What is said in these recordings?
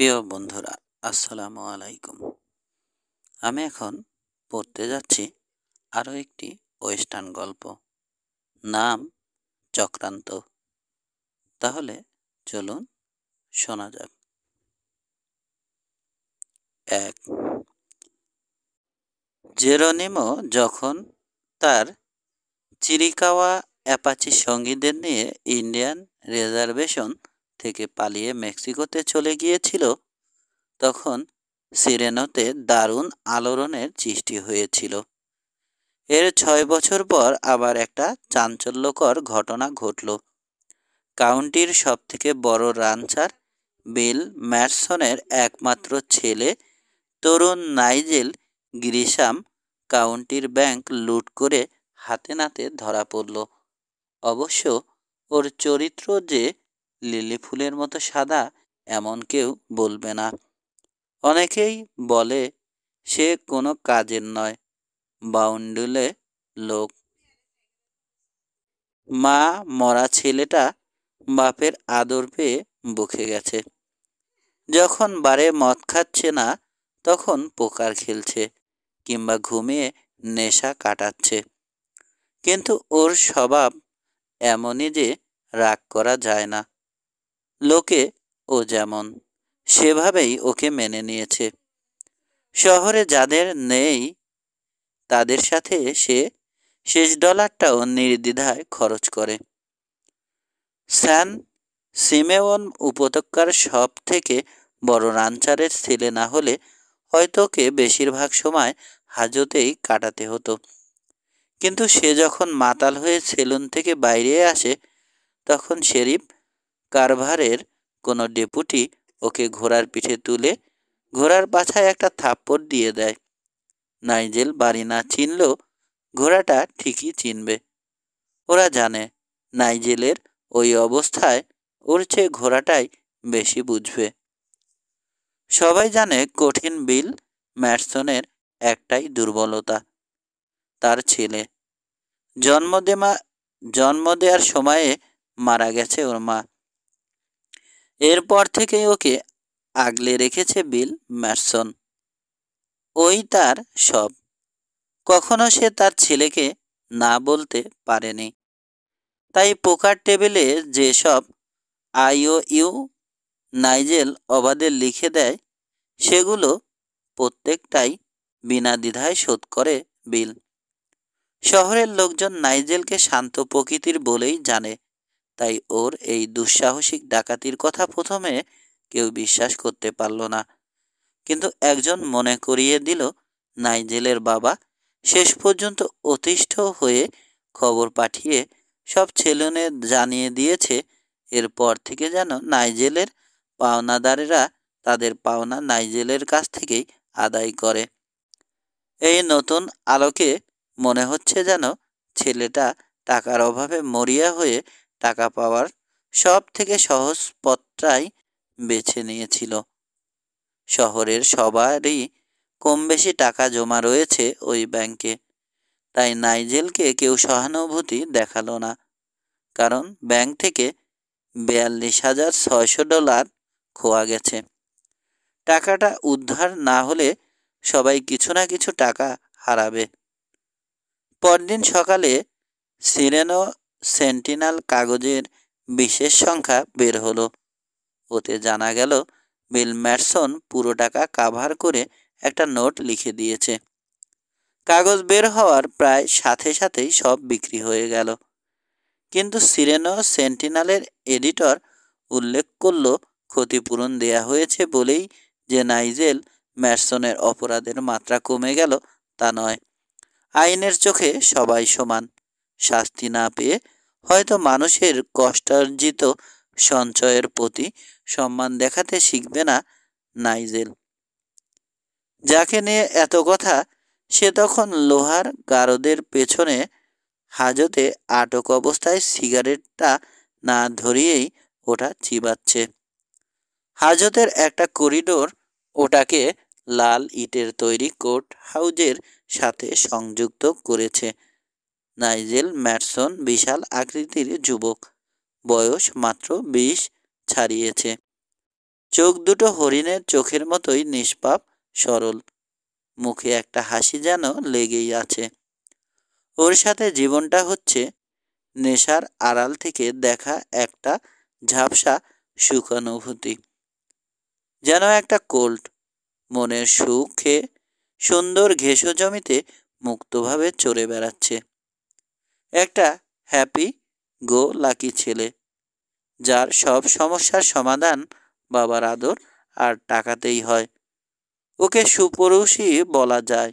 প্রিয় বন্ধুরা, আসসালামু আলাইকুম। আমি এখন পড়তে যাচ্ছি আরও একটি ওয়েস্টার্ন গল্প। নাম চক্রান্ত। তাহলে চলুন শোনা যাক। এক। জেরোনিমো যখন তার চিরিকাওয়া অ্যাপাচি সঙ্গীদের নিয়ে ইন্ডিয়ান রিজার্ভেশন থেকে পালিয়ে মেক্সিকোতে চলে গিয়েছিল, তখন সিরেনোতে দারুণ আলোড়নের সৃষ্টি হয়েছিল। এর ৬ বছর পর আবার একটা চাঞ্চল্যকর ঘটনা ঘটল। কাউন্টির সবথেকে বড় রানচার বিল ম্যাটসনের একমাত্র ছেলে তরুণ নাইজেল গ্রিশাম কাউন্টির ব্যাংক লুট করে হাতে নাতে ধরা পড়ল। অবশ্য ওর চরিত্র যে লিলি ফুলের মতো সাদা এমন কেউ বলবে না। অনেকেই বলে সে কোনো কাজের নয়, বাউন্ডুলে লোক। মা মরা ছেলেটা বাপের আদর পেয়ে বকে গেছে। যখন বারে মদ খাচ্ছে না, তখন পোকার খেলছে কিংবা ঘুমিয়ে নেশা কাটাচ্ছে। কিন্তু ওর স্বভাব এমনই যে রাগ করা যায় না। লোকে ও যেমন, সেভাবেই ওকে মেনে নিয়েছে। শহরে যাদের নেই তাদের সাথে সে শেষ ডলারটাও নির্দ্বিধায় খরচ করে। স্যান সিমেওন উপত্যকার সব থেকে বড় রানচারের ছেলে না হলে হয়তো ওকে বেশিরভাগ সময় হাজতেই কাটাতে হতো। কিন্তু সে যখন মাতাল হয়ে সেলুন থেকে বাইরে আসে, তখন শেরিফ কারভারের কোনো ডেপুটি ওকে ঘোড়ার পিঠে তুলে ঘোড়ার পাছায় একটা থাপ্পড় দিয়ে দেয়। নাইজেল বাড়ি না চিনলেও ঘোড়াটা ঠিকই চিনবে। ওরা জানে নাইজেলের ওই অবস্থায় ওর চেয়ে ঘোড়াটাই বেশি বুঝবে। সবাই জানে কঠিন বিল ম্যাটসনের একটাই দুর্বলতা, তার ছেলে। জন্ম দেওয়ার সময়ে মারা গেছে ওর মা। এরপর থেকেই ওকে আগলে রেখেছে বিল ম্যাটসন। ওই তার সব। কখনো সে তার ছেলেকে না বলতে পারেনি। তাই পোকার টেবিলে যেসব IOU নাইজেল অবাধে লিখে দেয়, সেগুলো প্রত্যেকটাই বিনা দ্বিধায় শোধ করে বিল। শহরের লোকজন নাইজেলকে শান্ত প্রকৃতির বলেই জানে, তাই ওর এই দুঃসাহসিক ডাকাতির কথা প্রথমে কেউ বিশ্বাস করতে পারল না। কিন্তু একজন মনে করিয়ে দিল, নাইজেলের বাবা শেষ পর্যন্ত অতিষ্ঠ হয়ে খবর পাঠিয়ে সব ছেলেনে জানিয়ে দিয়েছে, এরপর থেকে যেন নাইজেলের পাওনাদারেরা তাদের পাওনা নাইজেলের কাছ থেকেই আদায় করে। এই নতুন আলোকে মনে হচ্ছে যেন ছেলেটা টাকার অভাবে মরিয়া হয়ে টাকা পাওয়ার সব থেকে সহজ পথটাই বেছে নিয়েছিল। শহরের সবারই কম বেশি টাকা জমা রয়েছে ওই ব্যাংকে, তাই নাইজেলকে কেউ সহানুভূতি দেখালো না। কারণ ব্যাংক থেকে $42,600 খোয়া গেছে। টাকাটা উদ্ধার না হলে সবাই কিছু না কিছু টাকা হারাবে। পরদিন সকালে সিরেনো সেন্টিনাল কাগজের বিশেষ সংখ্যা বের হলো। ওতে জানা গেল বিল ম্যাটসন পুরো টাকা কাভার করে একটা নোট লিখে দিয়েছে। কাগজ বের হওয়ার প্রায় সাথে সাথেই সব বিক্রি হয়ে গেল। কিন্তু সিরেনো সেন্টিনালের এডিটর উল্লেখ করল, ক্ষতিপূরণ দেয়া হয়েছে বলেই যে নাইজেল ম্যাটসনের অপরাধের মাত্রা কমে গেল তা নয়। আইনের চোখে সবাই সমান। শাস্তি না পেয়ে হয়তো মানুষের কষ্টার্জিত সঞ্চয়ের প্রতি সম্মান দেখাতে শিখবে না নাইজেল। যাকে নিয়ে এত কথা, সে তখন লোহার গারদের পেছনে হাজতে আটক অবস্থায় সিগারেটটা না ধরিয়েই ওটা চিবাচ্ছে। হাজতের একটা করিডোর ওটাকে লাল ইটের তৈরি কোর্ট হাউজের সাথে সংযুক্ত করেছে। নাইজেল ম্যাটসন বিশাল আকৃতির যুবক, বয়স মাত্র 20 ছাড়িয়েছে। চোখ দুটো হরিণের চোখের মতোই নিষ্পাপ, সরল। মুখে একটা হাসি যেন লেগেই আছে। ওর সাথে জীবনটা হচ্ছে নেশার আড়াল থেকে দেখা একটা ঝাপসা সুখানুভূতি। যেন একটা কোল্ড মনের সুখে সুন্দর ঘেঁষো জমিতে মুক্তভাবে চড়ে বেড়াচ্ছে। একটা হ্যাপি গো লাকি ছেলে, যার সব সমস্যার সমাধান বাবার আদর আর টাকাতেই হয়। ওকে সুপুরুষই বলা যায়।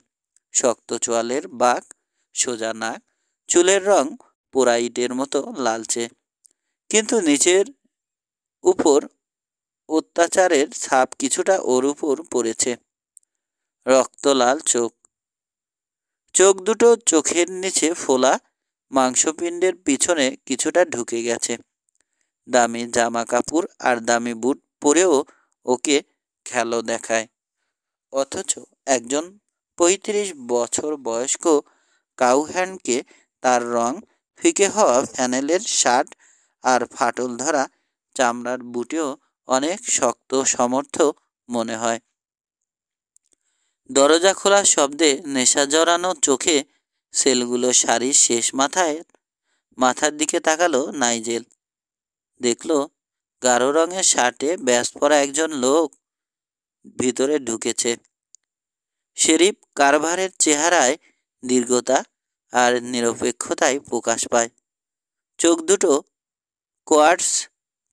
শক্ত চোয়ালের বাঁক, সোজা নাক, চুলের রং পোড়া ইটের মতো লালচে, কিন্তু নিচের উপর অত্যাচারের ছাপ কিছুটা ওর উপর পড়েছে। রক্তলাল চোখ, চোখ দুটো চোখের নিচে ফোলা, মাংসপিণ্ডের পিছনে কিছুটা ঢুকে গেছে। দামি জামা কাপড় আর দামি বুট পরেও ওকে খেলো দেখায়। অথচ একজন ৩৫ বছর বয়স্ক কাউহ্যান্ডকে তার রং ফিকে হওয়া ফ্যানেলের শার্ট আর ফাটল ধরা চামড়ার বুটেও অনেক শক্ত সমর্থ মনে হয়। দরজা খোলার শব্দে নেশা জড়ানো চোখে সেলগুলো শাড়ির শেষ মাথার দিকে তাকালো নাইজেল। দেখল গাঢ় রঙের শার্টে ব্যাস পরা একজন লোক ভিতরে ঢুকেছে। শেরিফ কারভারের চেহারায় দীর্ঘতা আর নিরপেক্ষতায় প্রকাশ পায়। চোখ দুটো কোয়ার্টস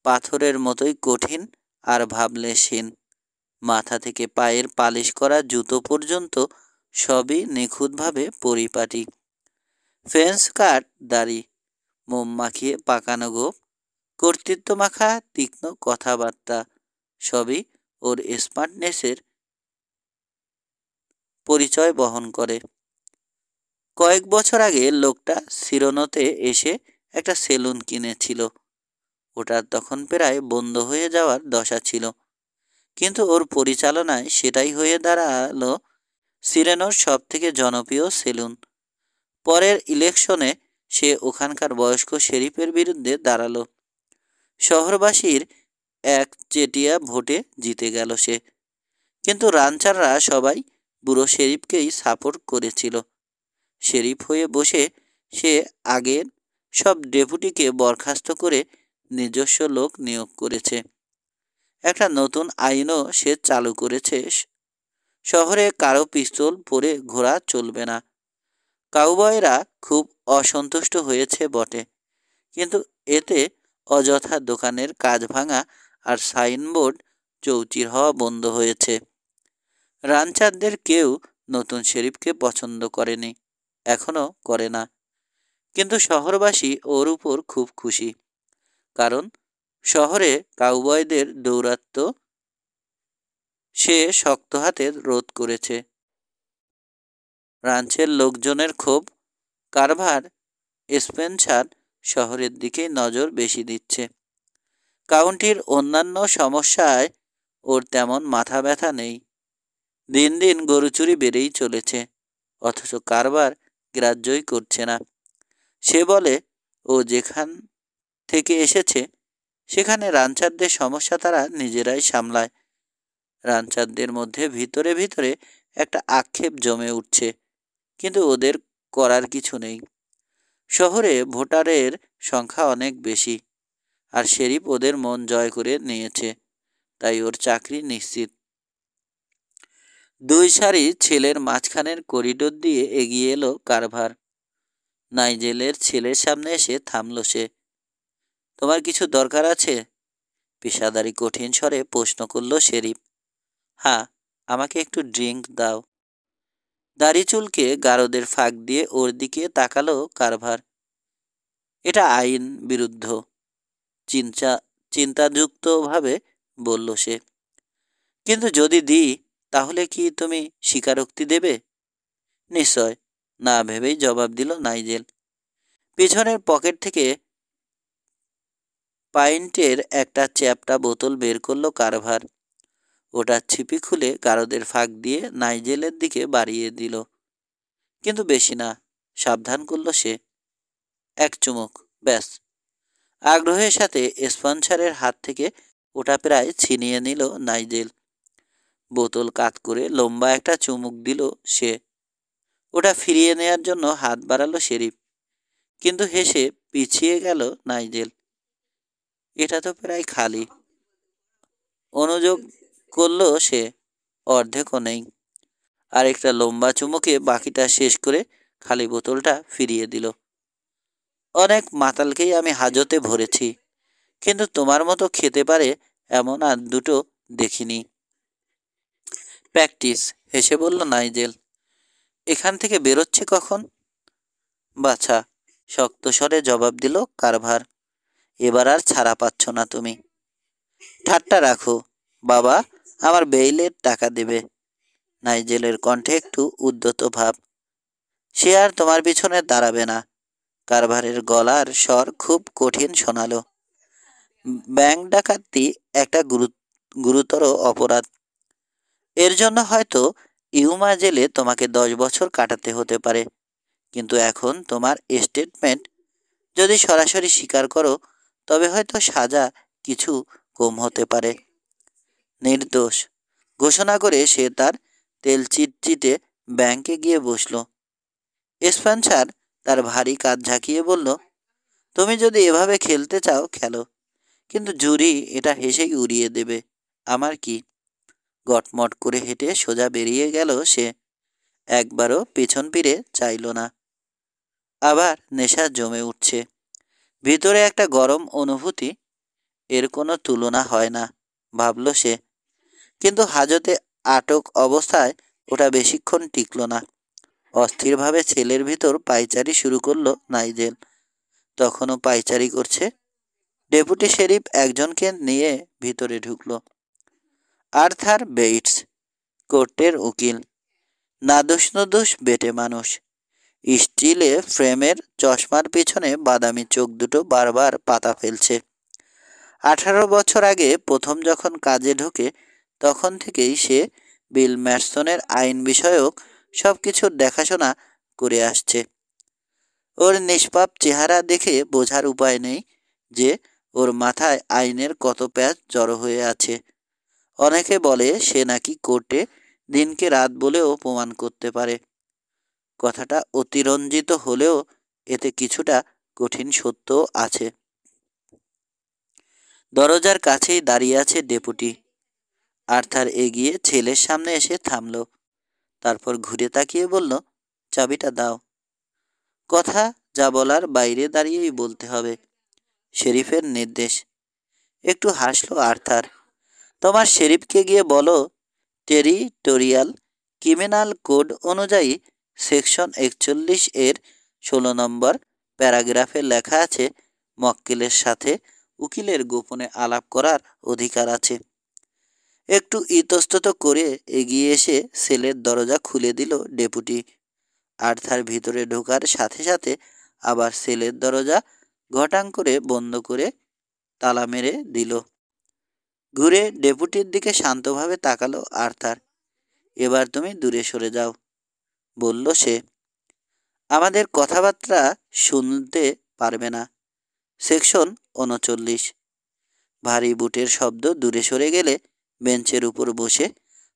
পাথরের মতোই কঠিন আর ভাবলেশহীন। মাথা থেকে পায়ের পালিশ করা জুতো পর্যন্ত সবই নিখুঁতভাবে পরিপাটি। ফেন্স কাট দাড়ি, মোম মাখিয়ে পাকানো গোঁফ, কর্তৃত্ব মাখা তীক্ষ্ণ কথাবার্তা সবই ওর স্মার্টনেসের পরিচয় বহন করে। কয়েক বছর আগে লোকটা সিরনোতে এসে একটা সেলুন কিনেছিল। ওটার তখন প্রায় বন্ধ হয়ে যাওয়ার দশা ছিল, কিন্তু ওর পরিচালনায় সেটাই হয়ে দাঁড়ালো সিরেনোর সব থেকে জনপ্রিয় সেলুন। পরের ইলেকশনে সে ওখানকার বয়স্ক শেরিফের বিরুদ্ধে দাঁড়ালো। শহরবাসীর একচেটিয়া ভোটে জিতে গেল সে, কিন্তু রানচাররা সবাই বুড়ো শেরিফকেই সাপোর্ট করেছিল। শেরিফ হয়ে বসে সে আগের সব ডেপুটিকে বরখাস্ত করে নিজস্ব লোক নিয়োগ করেছে। একটা নতুন আইনও সে চালু করেছে। শহরে কারো পিস্তল পরে ঘোরা চলবে না। কাউবয়রা খুব অসন্তুষ্ট হয়েছে বটে, কিন্তু এতে অযথা দোকানের কাজ ভাঙা আর সাইনবোর্ড চৌচির হওয়া বন্ধ হয়েছে। রানচারদের কেউ নতুন শেরিফকে পছন্দ করেনি, এখনও করে না। কিন্তু শহরবাসী ওর উপর খুব খুশি, কারণ শহরে কাউবয়দের দৌরাত্ম্য সে শক্ত হাতে রোধ করেছে। রাঞ্চের লোকজনের ক্ষোভ, কারভার স্পেন্সার শহরের দিকে নজর বেশি দিচ্ছে। কাউন্টির অন্যান্য সমস্যায় ওর তেমন মাথা ব্যথা নেই। দিন দিন গরু চুরি বেড়েই চলেছে, অথচ কারবার গ্রাহ্যই করছে না। সে বলে ও যেখান থেকে এসেছে সেখানে রানচারদের সমস্যা তারা নিজেরাই সামলায়। রানচারদের মধ্যে ভিতরে ভিতরে একটা আক্ষেপ জমে উঠছে, কিন্তু ওদের করার কিছু নেই। শহরে ভোটারের সংখ্যা অনেক বেশি, আর শেরিফ ওদের মন জয় করে নিয়েছে, তাই ওর চাকরি নিশ্চিত। দুই সারি ছেলের মাঝখানের করিডোর দিয়ে এগিয়ে এলো কারভার। নাইজেলের ছেলের সামনে এসে থামল সে। তোমার কিছু দরকার আছে? পেশাদারি কঠিন স্বরে প্রশ্ন করল শেরিফ। হ্যাঁ, আমাকে একটু ড্রিঙ্ক দাও। দাড়ি চুলকে গারদের ফাঁক দিয়ে ওর দিকে তাকালো কারভার। এটা আইন বিরুদ্ধ, চিন্তাযুক্তভাবে বলল সে। কিন্তু যদি দিই তাহলে কি তুমি স্বীকারোক্তি দেবে? নিশ্চয়, না ভেবেই জবাব দিল নাইজেল। পিছনের পকেট থেকে পাইন্টের একটা চ্যাপ্টা বোতল বের করলো কারভার। ওটা ছিপি খুলে গারদের ফাঁক দিয়ে নাইজেলের দিকে বাড়িয়ে দিল, কিন্তু বেশি না, সাবধান করল সে। এক চুমুক, ব্যাস। আগ্রহের সাথে স্পন্সরের হাত থেকে ওটা প্রায় ছিনিয়ে নিল নাইজেল। বোতল কাত করে লম্বা একটা চুমুক দিল সে। ওটা ফিরিয়ে নেয়ার জন্য হাত বাড়ালো শেরিফ, কিন্তু হেসে পিছিয়ে গেল নাইজেল। এটা তো প্রায় খালি, অনুযোগ করলো সে। অর্ধেকও নেই। আরেকটা লম্বা চুমুকে বাকিটা শেষ করে খালি বোতলটা ফিরিয়ে দিল। অনেক মাতালকেই আমি হাজতে ভরেছি, কিন্তু তোমার মতো খেতে পারে এমন আর দুটো দেখিনি। প্র্যাকটিস, হেসে বলল নাইজেল। এখান থেকে বেরোচ্ছে কখন? বাছা, শক্ত স্বরে জবাব দিল কারভার। এবার আর ছাড়া পাচ্ছ না তুমি। ঠাট্টা রাখো, বাবা আমার বেইলের টাকা দেবে। নাইজেলের কণ্ঠে একটু উদ্যত ভাব। সে আর তোমার পিছনে দাঁড়াবে না। কারভারের গলার স্বর খুব কঠিন শোনালো। ব্যাংক ডাকাতি একটা গুরুতর অপরাধ। এর জন্য হয়তো ইউমা জেলে তোমাকে 10 বছর কাটাতে হতে পারে, কিন্তু এখন তোমার স্টেটমেন্ট যদি সরাসরি স্বীকার করো, তবে হয়তো সাজা কিছু কম হতে পারে। নির্দোষ ঘোষণা করে সে তার তেল চিটচিটে ব্যাংকে গিয়ে বসল। স্পেন্সার তার ভারী কাঁধ ঝাঁকিয়ে বলল, তুমি যদি এভাবে খেলতে চাও খেলো, কিন্তু জুরি এটা হেসেই উড়িয়ে দেবে। আমার কি? গটমট করে হেঁটে সোজা বেরিয়ে গেল সে। একবারও পেছন ফিরে চাইল না। আবার নেশা জমে উঠছে। ভিতরে একটা গরম অনুভূতি। এর কোনো তুলনা হয় না, ভাবল সে। কিন্তু হাজতে আটক অবস্থায় ওটা বেশিক্ষণ টিকল না। অস্থিরভাবে ছেলের ভিতর পায়চারি শুরু করলো নাইজেল। তখনও পায়চারি করছে। ডেপুটি শেরিফ একজনকে নিয়ে ভিতরে ঢুকলো। আর্থার বেইটস, কোর্টের উকিল। নাদোষ নদোষ বেটে মানুষ। স্টিলে ফ্রেমের চশমার পিছনে বাদামি চোখ দুটো বারবার পাতা ফেলছে। 18 বছর আগে প্রথম যখন কাজে ঢোকে, তখন থেকেই সে বিল ম্যাটসনের আইন বিষয়ক সব কিছুর দেখাশোনা করে আসছে। ওর নিষ্পাপ চেহারা দেখে বোঝার উপায় নেই যে ওর মাথায় আইনের কত প্যাঁচ জড়ো হয়ে আছে। অনেকে বলে সে নাকি কোর্টে দিনকে রাত বলেও প্রমাণ করতে পারে। কথাটা অতিরঞ্জিত হলেও এতে কিছুটা কঠিন সত্য আছে। দরজার কাছেই দাঁড়িয়ে আছে ডেপুটি। আর্থার এগিয়ে ছেলের সামনে এসে থামল। তারপর ঘুরে তাকিয়ে বলল, চাবিটা দাও। কথা যা বলার বাইরে দাঁড়িয়েই বলতে হবে। শেরিফের নির্দেশ। একটু হাসলো আর্থার। তোমার শেরিফকে গিয়ে বলো, টেরিটোরিয়াল ক্রিমিনাল কোড অনুযায়ী সেকশন 41 এর 16 নম্বর প্যারাগ্রাফে লেখা আছে, মক্কেলের সাথে উকিলের গোপনে আলাপ করার অধিকার আছে। একটু ইতস্তত করে এগিয়ে এসে সেলের দরজা খুলে দিল ডেপুটি। আর্থার ভিতরে ঢোকার সাথে সাথে আবার সেলের দরজা ঘটাং করে বন্ধ করে তালা মেরে দিল। ঘুরে ডেপুটির দিকে শান্তভাবে তাকালো আর্থার। এবার তুমি দূরে সরে যাও, বলল সে। আমাদের কথাবার্তা শুনতে পারবে না। সেকশন 39। ভারী বুটের শব্দ দূরে সরে গেলে বেঞ্চের উপর বসে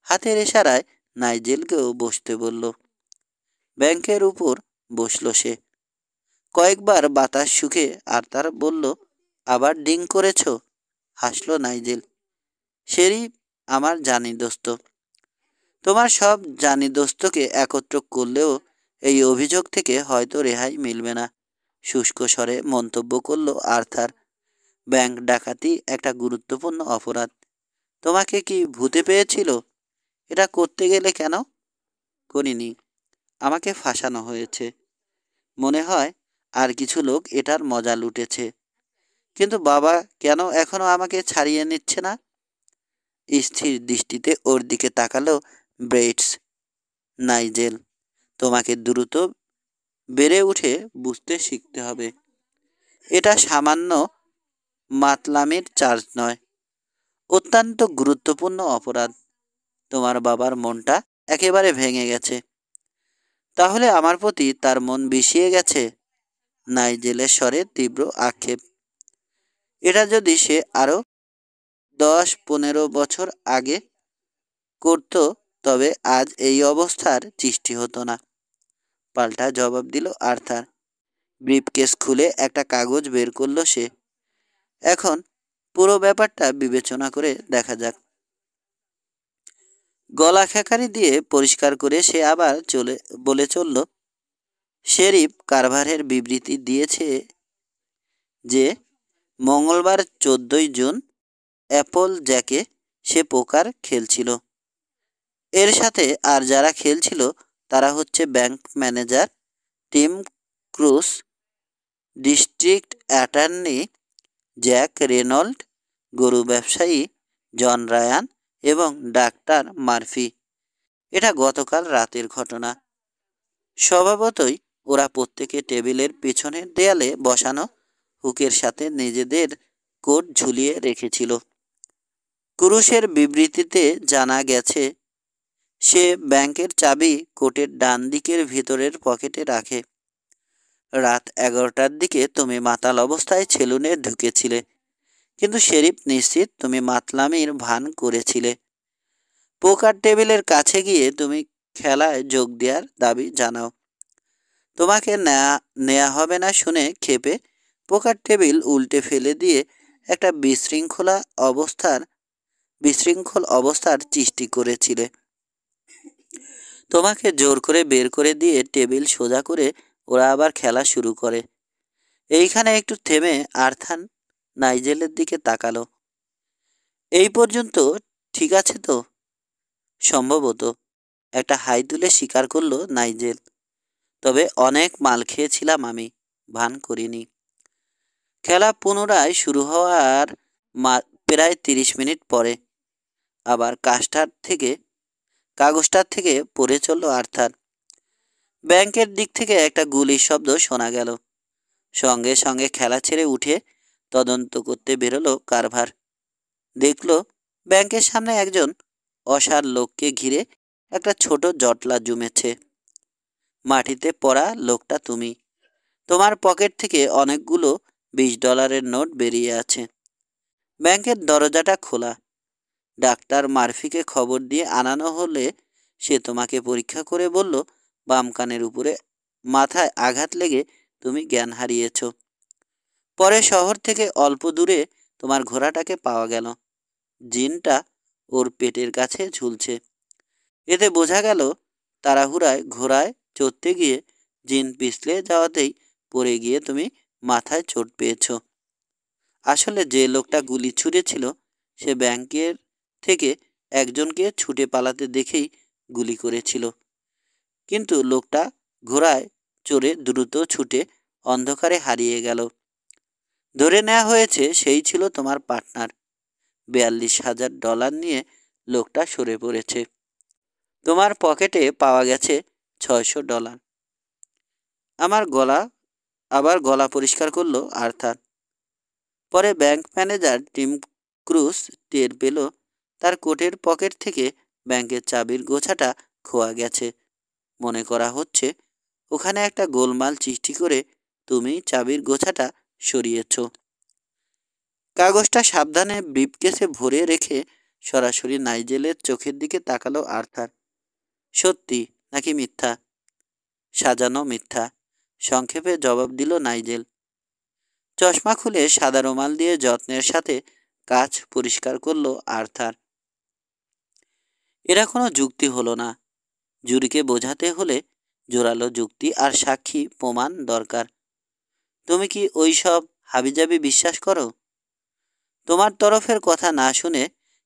হাতের ইশারায় নাইজেলকেও বসতে বলল। ব্যাংকের উপর বসল সে। কয়েকবার বাতাস শুকে আর্থার বলল, আবার ডিং করেছ? হাসল নাইজেল। শেরিফ আমার জানি দোস্ত। তোমার সব জানি দোস্তকে একত্র করলেও এই অভিযোগ থেকে হয়তো রেহাই মিলবে না, শুষ্ক স্বরে মন্তব্য করল আর্থার। ব্যাংক ডাকাতি একটা গুরুত্বপূর্ণ অপরাধ। তোমাকে কি ভূতে পেয়েছিল? এটা করতে গেলে কেন? করিনি, আমাকে ফাঁসানো হয়েছে। মনে হয় আর কিছু লোক এটার মজা লুটেছে। কিন্তু বাবা কেন এখনো আমাকে ছাড়িয়ে নিচ্ছে না? স্থির দৃষ্টিতে ওর দিকে তাকালো ব্রেইটস। নাইজেল, তোমাকে দ্রুত বেড়ে উঠে বুঝতে শিখতে হবে। এটা সামান্য মাতলামির চার্জ নয়, অত্যন্ত গুরুত্বপূর্ণ অপরাধ। তোমার বাবার মনটা একেবারে ভেঙে গেছে। তাহলে আমার প্রতি তার মন বিষিয়ে গেছে? নাইজেলের স্বরে তীব্র আক্ষেপ। এটা যদি সে আরও 10-15 বছর আগে করত, তবে আজ এই অবস্থার সৃষ্টি হতো না, পাল্টা জবাব দিল আর্থার। ব্রিফকেস খুলে একটা কাগজ বের করলো সে। এখন পুরো ব্যাপারটা বিবেচনা করে দেখা যাক। গলা খেকারি দিয়ে পরিষ্কার করে সে আবার বলে চলল, শেরিফ কারভারের বিবৃতি দিয়েছে যে মঙ্গলবার 14 জুন অ্যাপল জ্যাকে সে পোকার খেলছিল। এর সাথে আর যারা খেলছিল তারা হচ্ছে bank manager team cross, district attorney Jack Reynold, গরু ব্যবসায়ী জন রায়ান এবং ডাক্তার মার্ফি। এটা গতকাল রাতের ঘটনা। স্বভাবতই ওরা প্রত্যেকে টেবিলের পেছনের দেয়ালে বসানো হুকের সাথে নিজেদের কোট ঝুলিয়ে রেখেছিল। ক্রুশের বিবৃতিতে জানা গেছে সে ব্যাংকের চাবি কোটের ডান দিকের ভিতরের পকেটে রাখে। রাত 11টার দিকে তুমি মাতাল অবস্থায় সেলুনে ঢুকেছিলে, কিন্তু শেরিফ নিশ্চিত তুমি মাতলামির ভান করেছিলে। পোকার টেবিলের কাছে গিয়ে তুমি খেলায় যোগ দেওয়ার দাবি জানাও। তোমাকে নেওয়া হবে না শুনে ক্ষেপে পোকার টেবিল উল্টে ফেলে দিয়ে একটা বিশৃঙ্খল অবস্থার সৃষ্টি করেছিলে। তোমাকে জোর করে বের করে দিয়ে টেবিল সোজা করে ওরা আবার খেলা শুরু করে। এইখানে একটু থেমে আর্থার নাইজেলের দিকে তাকালো। এই পর্যন্ত ঠিক আছে তো? সম্ভবত, একটা হাই তুলে স্বীকার করলো নাইজেল। তবে অনেক মাল খেয়েছিলাম আমি, ভান করিনি। খেলা পুনরায় শুরু হওয়ার প্রায় 30 মিনিট পরে আবার কাগজটার থেকে পড়ে চলল আর্থার। ব্যাংকের দিক থেকে একটা গুলির শব্দ শোনা গেল। সঙ্গে সঙ্গে খেলা ছেড়ে উঠে তদন্ত করতে বেরোলো কারভার। দেখল ব্যাংকের সামনে একজন অসার লোককে ঘিরে একটা ছোট জটলা জমেছে। মাটিতে পড়া লোকটা তুমি। তোমার পকেট থেকে অনেকগুলো $20 নোট বেরিয়ে আছে। ব্যাংকের দরজাটা খোলা। ডাক্তার মার্ফিকে খবর দিয়ে আনানো হলে সে তোমাকে পরীক্ষা করে বলল বাম কানের উপরে মাথায় আঘাত লেগে তুমি জ্ঞান হারিয়েছ। পরে শহর থেকে অল্প দূরে তোমার ঘোড়াটাকে পাওয়া গেল। জিনটা ওর পেটের কাছে ঝুলছে। এতে বোঝা গেল তাড়াহুড়ায় ঘোড়ায় চড়তে গিয়ে জিন পিছলে যাওয়াতেই পড়ে গিয়ে তুমি মাথায় চোট পেয়েছ। আসলে যে লোকটা গুলি ছুঁড়েছিল সে ব্যাংকের থেকে একজনকে ছুটে পালাতে দেখেই গুলি করেছিল, কিন্তু লোকটা ঘোড়ায় চড়ে দ্রুত ছুটে অন্ধকারে হারিয়ে গেল। ধরে নেওয়া হয়েছে সেই ছিল তোমার পার্টনার। $42,000 নিয়ে লোকটা সরে পড়েছে। তোমার পকেটে পাওয়া গেছে $600। আবার গলা পরিষ্কার করলো আর্থার। পরে ব্যাংক ম্যানেজার টিম ক্রুস টের পেল তার কোটের পকেট থেকে ব্যাংকের চাবির গোছাটা খোয়া গেছে। মনে করা হচ্ছে ওখানে একটা গোলমাল সৃষ্টি করে তুমি চাবির গোছাটা সরিয়েছ। কাগজটা সাবধানে ব্রিফকেসে ভরে রেখে সরাসরি নাইজেলের চোখের দিকে তাকালো আর্থার। সত্যি নাকি মিথ্যা? সাজানো মিথ্যা, সংক্ষেপে জবাব দিল নাইজেল। চশমা খুলে সাদা রুমাল দিয়ে যত্নের সাথে কাঁচ পরিষ্কার করলো আর্থার। এরা কোনো যুক্তি হলো না। জুরিকে বোঝাতে হলে জোরালো যুক্তি আর সাক্ষী প্রমাণ দরকার। তুমি কি ওই সব হাবিজাবি বিশ্বাস করো? তোমার তরফের কথা না শুনে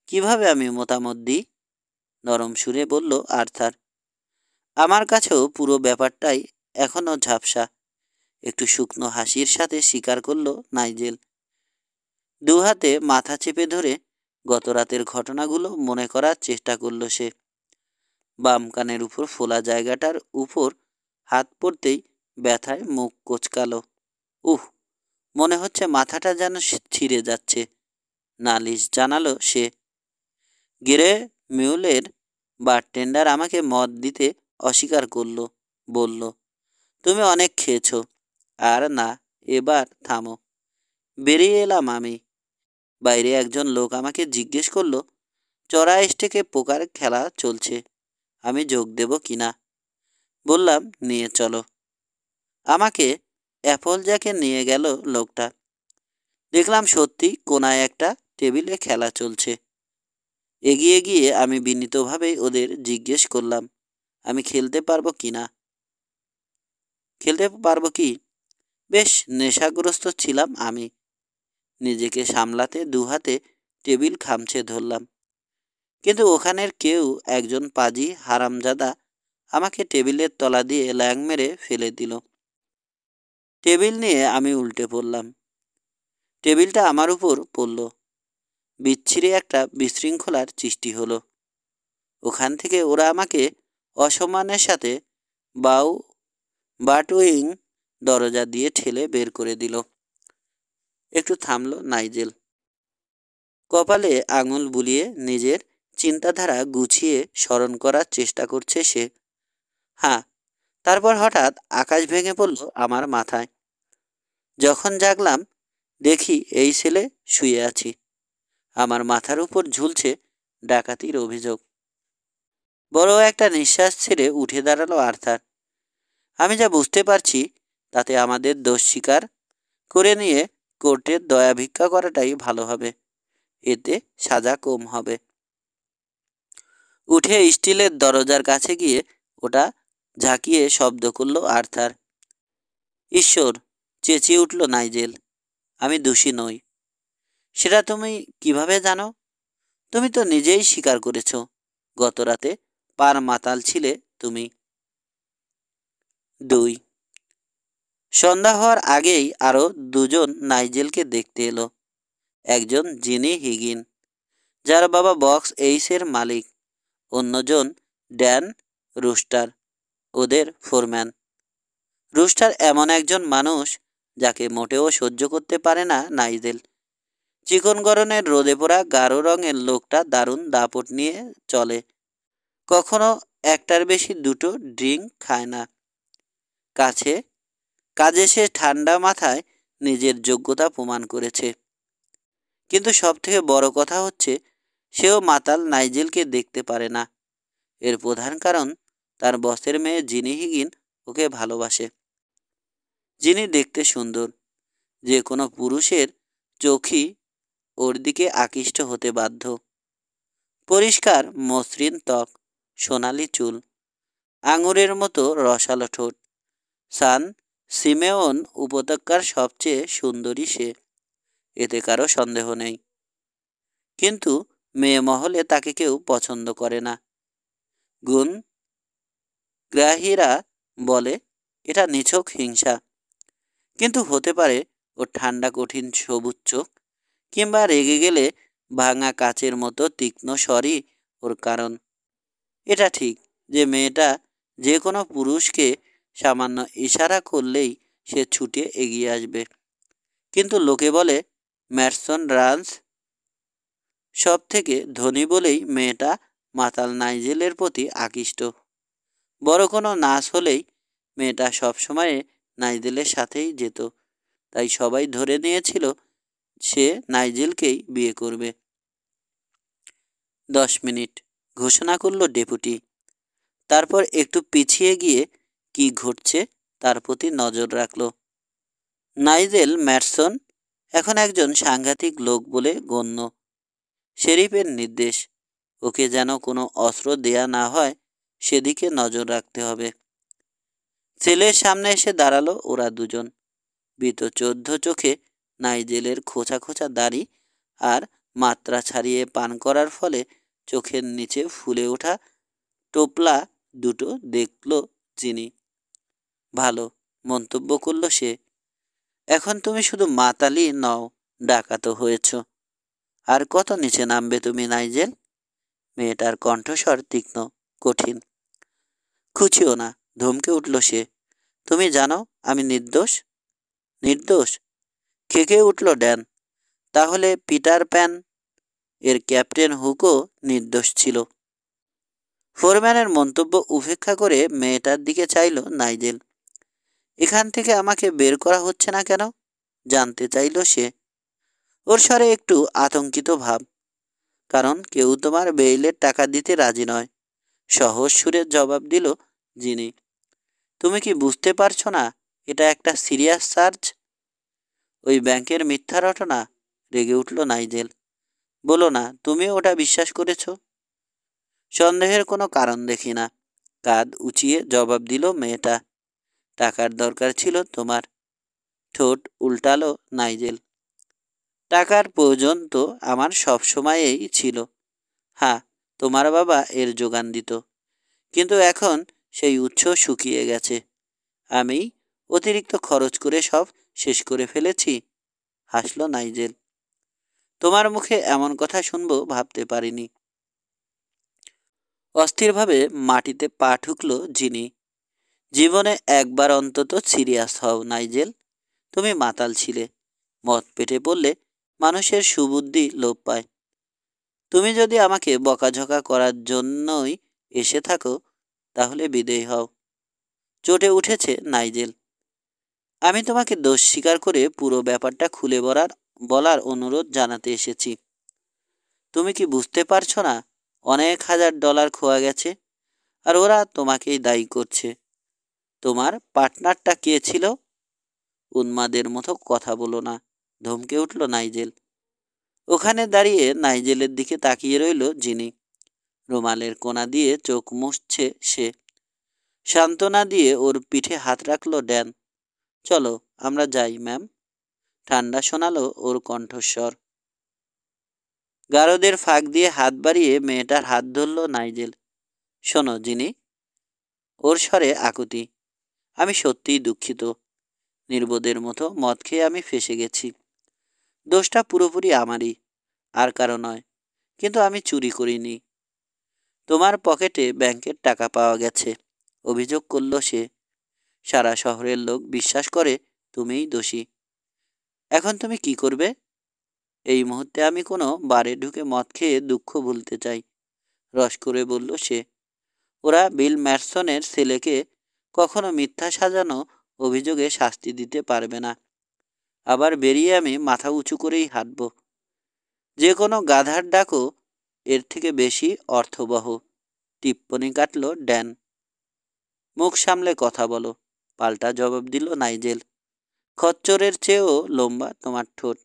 কিভাবে আমি মতামত দিই? নরম সুরে বলল আর্থার। আমার কাছেও পুরো ব্যাপারটাই এখনো ঝাপসা, একটু শুকনো হাসির সাথে স্বীকার করল নাইজেল। দুহাতে মাথা চেপে ধরে গত রাতের ঘটনাগুলো মনে করার চেষ্টা করল সে। বাম কানের উপর ফোলা জায়গাটার উপর হাত পড়তেই ব্যথায় মুখ কোচকালো। মনে হচ্ছে মাথাটা যেন ছিঁড়ে যাচ্ছে, নালিশ জানালো সে। গেরে মিউলের বারটেন্ডার আমাকে মদ দিতে অস্বীকার করলো, বলল তুমি অনেক খেয়েছো। আর না, এবার থামো। বেরিয়ে এলাম আমি। বাইরে একজন লোক আমাকে জিজ্ঞেস করলো, চড়া স্টেকে পোকার খেলা চলছে, আমি যোগ দেব কিনা। বললাম, নিয়ে চলো। আমাকে অ্যাপল জ্যাকে নিয়ে গেল লোকটা। দেখলাম সত্যি কোনায় একটা টেবিলে খেলা চলছে। এগিয়ে গিয়ে আমি বিনীতভাবে ওদের জিজ্ঞেস করলাম, আমি খেলতে পারবো কিনা। খেলতে পারবো কি? বেশ নেশাগ্রস্ত ছিলাম আমি। নিজেকে সামলাতে দুহাতে টেবিল খামচে ধরলাম। কিন্তু ওখানের কেউ একজন পাজি হারামজাদা আমাকে টেবিলের তলা দিয়ে ল্যাং মেরে ফেলে দিল। টেবিল নিয়ে আমি উল্টে পড়লাম। টেবিলটা আমার উপর পড়ল। বিচ্ছিরি একটা বিশৃঙ্খলার সৃষ্টি হলো। ওখান থেকে ওরা আমাকে অসম্মানের সাথে বাটুইং দরজা দিয়ে ঠেলে বের করে দিল। একটু থামলো নাইজেল। কপালে আঙুল বুলিয়ে নিজের চিন্তাধারা গুছিয়ে স্মরণ করার চেষ্টা করছে সে। হ্যাঁ, তারপর হঠাৎ আকাশ ভেঙে পড়ল আমার মাথায়। যখন জাগলাম দেখি এই ছেলে শুয়ে আছি। আমার মাথার উপর ঝুলছে ডাকাতির অভিযোগ। বড় একটা নিঃশ্বাস ছেড়ে উঠে দাঁড়ালো আর্থার। আমি যা বুঝতে পারছি তাতে আমাদের দোষ স্বীকার করে নিয়ে কোর্টের দয়া ভিক্ষা করাটাই ভালো হবে। এতে সাজা কম হবে। উঠে স্টিলের দরজার কাছে গিয়ে ওটা ঝাঁকিয়ে শব্দ করল আর্থার। ঈশ্বর, চেঁচিয়ে উঠল নাইজেল, আমি দোষী নই। সেটা তুমি কিভাবে জানো? তুমি তো নিজেই স্বীকার করেছ গতরাতে পার মাতাল ছিলে তুমি। 2 সন্ধ্যা হওয়ার আগেই আরও দুজন নাইজেলকে দেখতে এলো। একজন জিনি হিগিন, যার বাবা বক্স এইসের মালিক। অন্যজন ড্যান রুস্টার, ওদের ফোরম্যান। রুস্টার এমন একজন মানুষ যাকে মোটেও সহ্য করতে পারে না নাইজেল। চিকন গরনের রোদে পোড়া গাঢ় রঙের লোকটা দারুণ দাপট নিয়ে চলে। কখনো একটার বেশি দুটো ড্রিঙ্ক খায় না। কাজে সে ঠান্ডা মাথায় নিজের যোগ্যতা প্রমাণ করেছে। কিন্তু সবথেকে বড় কথা হচ্ছে সেও মাতাল নাইজেলকে দেখতে পারে না। এর প্রধান কারণ তার বসের মেয়ে জিনি হিগিন ওকে ভালোবাসে। জিনি দেখতে সুন্দর, যে কোনো পুরুষের চোখই ওর দিকে আকৃষ্ট হতে বাধ্য। পরিষ্কার মসৃণ ত্বক, সোনালি চুল, আঙুরের মতো রসালো ঠোঁট। সান সিমেওন উপত্যকার সবচেয়ে সুন্দরী সে, এতে কারো সন্দেহ নেই। কিন্তু মেয়ে মহলে তাকে কেউ পছন্দ করে না। গুণ গ্রাহীরা বলে এটা নিছক হিংসা। কিন্তু হতে পারে ওর ঠান্ডা কঠিন সবুজ চোখ কিংবা রেগে গেলে ভাঙা কাচের মতো তীক্ষ্ণ স্বরই ওর কারণ। এটা ঠিক যে মেয়েটা যে কোনো পুরুষকে সামান্য ইশারা করলেই সে ছুটে এগিয়ে আসবে। কিন্তু লোকে বলে ম্যাডসন রান্স সব থেকে ধনী বলেই মেয়েটা মাতাল নাইজেলের প্রতি আকৃষ্ট। বড় কোনো নাচ হলেই মেয়েটা সবসময় নাইজেলের সাথেই যেত। তাই সবাই ধরে নিয়েছিল সে নাইজেলকেই বিয়ে করবে। 10 মিনিট, ঘোষণা করল ডেপুটি। তারপর একটু পিছিয়ে গিয়ে কি ঘটছে তার প্রতি নজর রাখল। নাইজেল ম্যাডসন এখন একজন সাংঘাতিক লোক বলে গণ্য। শেরিফের নির্দেশ, ওকে যেন কোনো অস্ত্র দেয়া না হয় সেদিকে নজর রাখতে হবে। ছেলের সামনে এসে দাঁড়ালো ওরা দুজন। ভীত 14 চোখে নাইজেলের খোঁচা খোঁচা দাড়ি আর মাত্রা ছাড়িয়ে পান করার ফলে চোখের নিচে ফুলে ওঠা টোপলা দুটো দেখল যিনি। ভালো, মন্তব্য করল সে। এখন তুমি শুধু মাতালই নও, ডাকাতও হয়েছ। আর কত নিচে নামবে তুমি নাইজেল? মেয়েটার কণ্ঠস্বর তীক্ষ্ণ, কঠিন। খুঁচিও না, ধমকে উঠল সে। তুমি জানো আমি নির্দোষ। নির্দোষ? খেকে উঠল ড্যান। তাহলে পিটার প্যান এর ক্যাপ্টেন হুকও নির্দোষ ছিল। ফোরম্যানের মন্তব্য উপেক্ষা করে মেয়েটার দিকে চাইল নাইজেল। এখান থেকে আমাকে বের করা হচ্ছে না কেন? জানতে চাইল সে। ওর স্বরে একটু আতঙ্কিত ভাব। কারণ কেউ তোমার বেইলের টাকা দিতে রাজি নয়। সহজ সুরে জবাব দিল জিনি। তুমি কি বুঝতে পারছো না এটা একটা সিরিয়াস চার্জ? ওই ব্যাংকের মিথ্যা রটনা? রেগে উঠল নাইজেল। বলো না তুমি ওটা বিশ্বাস করেছ? সন্দেহের কোনো কারণ দেখি না, কাঁধ উঁচিয়ে জবাব দিল মেয়েটা। টাকার দরকার ছিল তোমার। ঠোঁট উল্টালো নাইজেল। টাকার প্রয়োজন তো আমার সব সময়েই ছিল। হ্যাঁ, তোমার বাবা এর যোগান দিত, কিন্তু এখন সেই উৎস শুকিয়ে গেছে। আমি অতিরিক্ত খরচ করে সব শেষ করে ফেলেছি। হাসল নাইজেল। তোমার মুখে এমন কথা শুনবো ভাবতে পারিনি। অস্থিরভাবে মাটিতে পা ঠুকল জিনি। জীবনে একবার অন্তত সিরিয়াস হও নাইজেল। তুমি মাতাল ছিলে। মদ পেটে পড়লে মানুষের সুবুদ্ধি লোপ পায়। তুমি যদি আমাকে বকাঝকা করার জন্যই এসে থাকো, তাহলে বিদেয় হও। চটে উঠেছে নাইজেল। আমি তোমাকে দোষ স্বীকার করে পুরো ব্যাপারটা খুলে বলার অনুরোধ জানাতে এসেছি। তুমি কি বুঝতে পারছো না অনেক হাজার ডলার খোয়া গেছে, আর ওরা তোমাকেই দায়ী করছে। তোমার পার্টনারটা কে ছিল? উন্মাদের মতো কথা বলো না, ধমকে উঠল নাইজেল। ওখানে দাঁড়িয়ে নাইজেলের দিকে তাকিয়ে রইল জিনি। রুমালের কোনা দিয়ে চোখ মুছছে সে। সান্ত্বনা দিয়ে ওর পিঠে হাত রাখল ড্যান। চলো আমরা যাই ম্যাম। ঠান্ডা শোনালো ওর কণ্ঠস্বর। গারদের ফাঁক দিয়ে হাত বাড়িয়ে মেয়েটার হাত ধরল নাইজেল। শোনো জিনি, ওর স্বরে আকুতি। আমি সত্যিই দুঃখিত। নির্বোধের মতো মদ খেয়ে আমি ফেঁসে গেছি। দোষটা পুরোপুরি আমারই, আর কারো নয়। কিন্তু আমি চুরি করিনি। তোমার পকেটে ব্যাংকের টাকা পাওয়া গেছে, অভিযোগ করল সে। সারা শহরের লোক বিশ্বাস করে তুমিই দোষী। এখন তুমি কি করবে? এই মুহূর্তে আমি কোনো বারে ঢুকে মদ খেয়ে দুঃখ ভুলতে চাই, রস করে বলল সে। ওরা বিল ম্যাটসনের ছেলেকে কখনো মিথ্যা সাজানো অভিযোগে শাস্তি দিতে পারবে না। আবার বেরিয়ে আমি মাথা উঁচু করেই হাঁটব। যে কোনো গাধার ডাকও এর থেকে বেশি অর্থবহ। টিপ্পনি কাটল ড্যান। মুখ সামলে কথা বলো, পাল্টা জবাব দিল নাইজেল। খচ্চরের চেয়েও লম্বা তোমার ঠোঁট।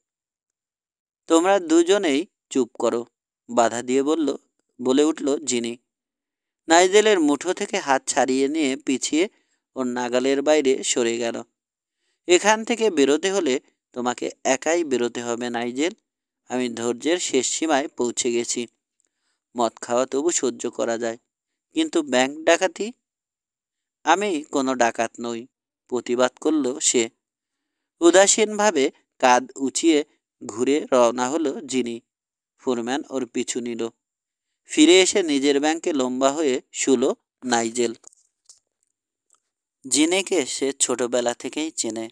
তোমরা দুজনেই চুপ করো, বাধা দিয়ে বলে উঠল জিনি। নাইজেলের মুঠো থেকে হাত ছাড়িয়ে নিয়ে পিছিয়ে ওর নাগালের বাইরে সরে গেল। এখান থেকে বেরোতে হলে তোমাকে একাই বেরোতে হবে নাইজেল। আমি ধৈর্যের শেষ সীমায় পৌঁছে গেছি। মদ খাওয়া তবু সহ্য করা যায়, কিন্তু ব্যাংক ডাকাতি? আমি কোনো ডাকাত নই, প্রতিবাদ করল সে। উদাসীনভাবে কাঁধ উঁচিয়ে ঘুরে রওনা হলো জিনি। ফোরম্যান ওর পিছু নিল। ফিরে এসে নিজের ব্যাংকে লম্বা হয়ে শুলো নাইজেল। জিনেকে সে ছোটবেলা থেকেই চেনে।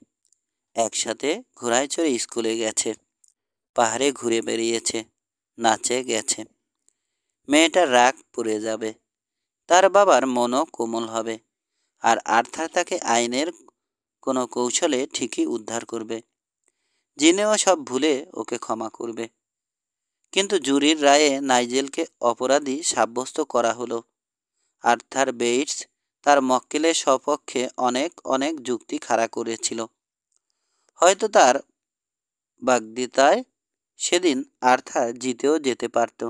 একসাথে ঘোড়ায় চড়ে স্কুলে গেছে, পাহাড়ে ঘুরে বেরিয়েছে, নাচে গেছে। মেয়েটার রাগ পুড়ে যাবে, তার বাবার মনও কোমল হবে, আর আর্থার তাকে আইনের কোনো কৌশলে ঠিকই উদ্ধার করবে। জিনেও সব ভুলে ওকে ক্ষমা করবে। কিন্তু জুরির রায়ে নাইজেলকে অপরাধী সাব্যস্ত করা হলো। আর্থার বেইটস তার মক্কেলের সপক্ষে অনেক অনেক যুক্তি খাড়া করেছিল। হয়তো তার বাগ্মিতায় সেদিন আর্থার জিতেও যেতে পারত,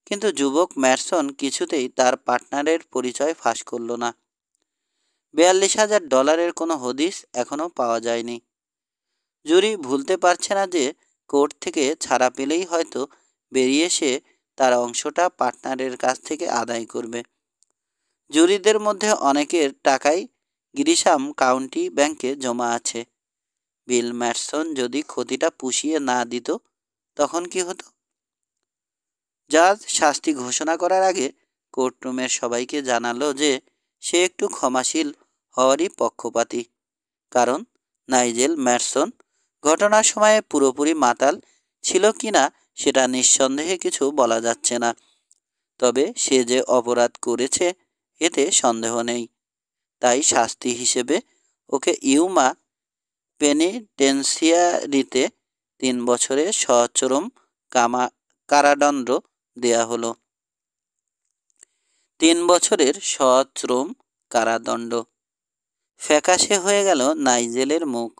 কিন্তু যুবক ম্যাটসন কিছুতেই তার পার্টনারের পরিচয় ফাঁস করল না। $42,000 কোনো হদিস এখনও পাওয়া যায়নি। জুরি ভুলতে পারছে না যে কোর্ট থেকে ছাড়া পেলেই হয়তো বেরিয়ে এসে তার অংশটা পার্টনারের কাছ থেকে আদায় করবে। জুরিদের মধ্যে অনেকের টাকাই গ্রিসাম কাউন্টি ব্যাংকে জমা আছে। বিল ম্যাটসন যদি ক্ষতিটা পুষিয়ে না দিত, তখন কি হতো? জাজ শাস্তি ঘোষণা করার আগে কোর্টরুমের সবাইকে জানালো যে সে একটু ক্ষমাশীল হওয়ারই পক্ষপাতী। কারণ নাইজেল ম্যাটসন ঘটনার সময়ে পুরোপুরি মাতাল ছিল কিনা সেটা নিঃসন্দেহে কিছু বলা যাচ্ছে না। তবে সে যে অপরাধ করেছে এতে সন্দেহ নেই। তাই শাস্তি হিসেবে ওকে ইউমা পেনিটেন্সিয়ারিতে 3 বছরের সশ্রম কারাদণ্ড দেয়া হলো। 3 বছরের সশ্রম কারাদণ্ড। ফ্যাকাশে হয়ে গেল নাইজেলের মুখ।